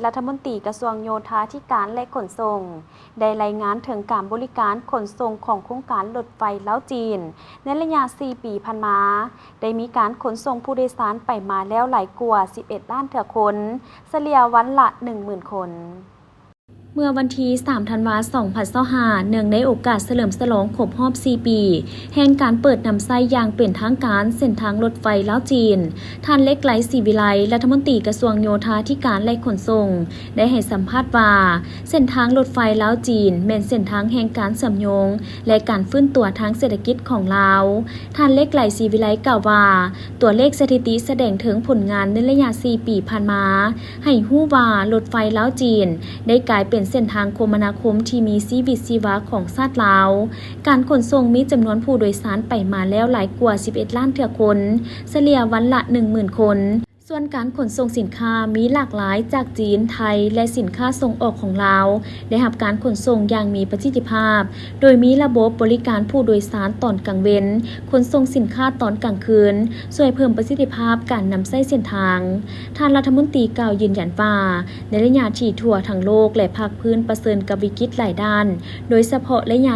รัฐมนตรีกระทรวงโยธาธิการและขนส่งได้รายงานถึงการบริการขนส่งของโครงการรถไฟลาวจีนในระยะ 4 ปีผ่านมาได้มีการขนส่งผู้โดยสารไปมาแล้วหลายกว่า 11 ล้านเถื่อคนเฉลี่ยวันละ 10,000 คนเมื่อวันที่ 3 ธันวาคม 2025 เนื่องในโอกาสเฉลิมฉลองครบรอบ 4 ปี แห่งการเปิดนำไส้อย่างเป็นทางการเส้นทางรถไฟลาวจีน ท่านเล็กไหลศรีวิไลรัฐมนตรีกระทรวงโยธาธิการและขนส่งได้ให้สัมภาษณ์ว่าเส้นทางรถไฟลาวจีนเป็นเส้นทางแห่งการเชื่อมโยงและการฟื้นตัวทางเศรษฐกิจของลาวท่านเล็กไหลศรีวิไลกล่าวว่าตัวเลขสถิติแสดงถึงผลงานในระยะ 4 ปีผ่านมาให้ฮู้ว่ารถไฟลาวจีนได้กลายเป็นเส้นทางคมนาคมที่มีชีวิตชีวาของชาติลาวการขนส่งมีจำนวนผู้โดยสารไปมาแล้วหลายกว่า 11 ล้านเถื่อคนเฉลี่ยวันละ 10,000 คนส่วนการขนส่งสินค้ามีหลากหลายจากจีนไทยและสินค้าส่งออกของลาวได้รับการขนส่งอย่างมีประสิทธิภาพโดยมีระบบบริการผู้โดยสารตอนกลางเว้นขนส่งสินค้าตอนกลางคืนช่วยเพิ่มประสิทธิภาพการนำใช้เส้นทางท่านรัฐมนตรีกล่าวยืนยันว่าในระยะที่ทั่วทั้งโลกและภาคพื้นเผชิญกับวิกฤตหลายด้านโดยเฉพาะระยะ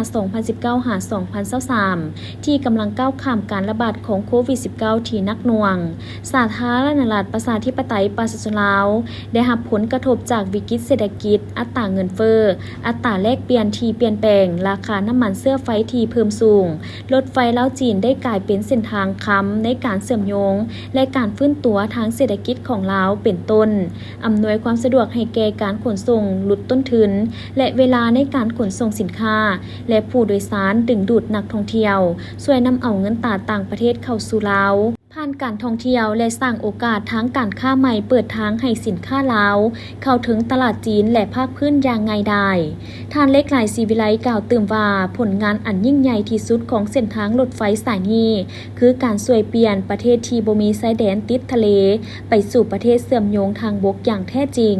2019-2023 ที่กำลังก้าวข้ามการระบาดของโควิด -19 ที่หนักหน่วงสาธารณรัฐประชาธิปไตยประชาชนลาวได้รับผลกระทบจากวิกฤตเศรษฐกิจอัตราเงินเฟ้ออัตราแลกเปลี่ยนที่เปลี่ยนแปลงราคาน้ำมันเชื้อไฟที่เพิ่มสูงรถไฟลาวจีนได้กลายเป็นเส้นทางค้ำในการเชื่อมโยงและการฟื้นตัวทางเศรษฐกิจของลาวเป็นต้นอำนวยความสะดวกให้แก่การขนส่งลดต้นทุนและเวลาในการขนส่งสินค้าและผู้โดยสารดึงดูดนักท่องเที่ยวช่วยนำเอาเงินตราต่างประเทศเข้าสู่ลาวผ่านการท่องเที่ยวและสร้างโอกาสทางการค้าใหม่เปิดทางให้สินค้าลาวเข้าถึงตลาดจีนและภาคพื้นอย่างง่ายดายท่านเล็กไหลศรีวิไลกล่าวเติมว่าผลงานอันยิ่งใหญ่ที่สุดของเส้นทางรถไฟสายนี้คือการช่วยเปลี่ยนประเทศที่บ่มีชายแดนติดทะเลไปสู่ประเทศเชื่อมโยงทางบกอย่างแท้จริง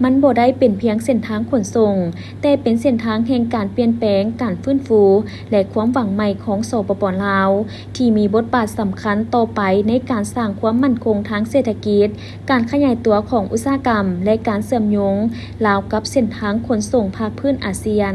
มันบ่ได้เป็นเพียงเส้นทางขนส่งแต่เป็นเส้นทางแห่งการเปลี่ยนแปลงการฟื้นฟูและความหวังใหม่ของสปป.ลาวที่มีบทบาทสำคัญต่อไปในการสร้างความมั่นคงทางเศรษฐกิจการขยายตัวของอุตสาหกรรมและการเชื่อมโยงลาวกับเส้นทางขนส่งภาคพื้นอาเซียน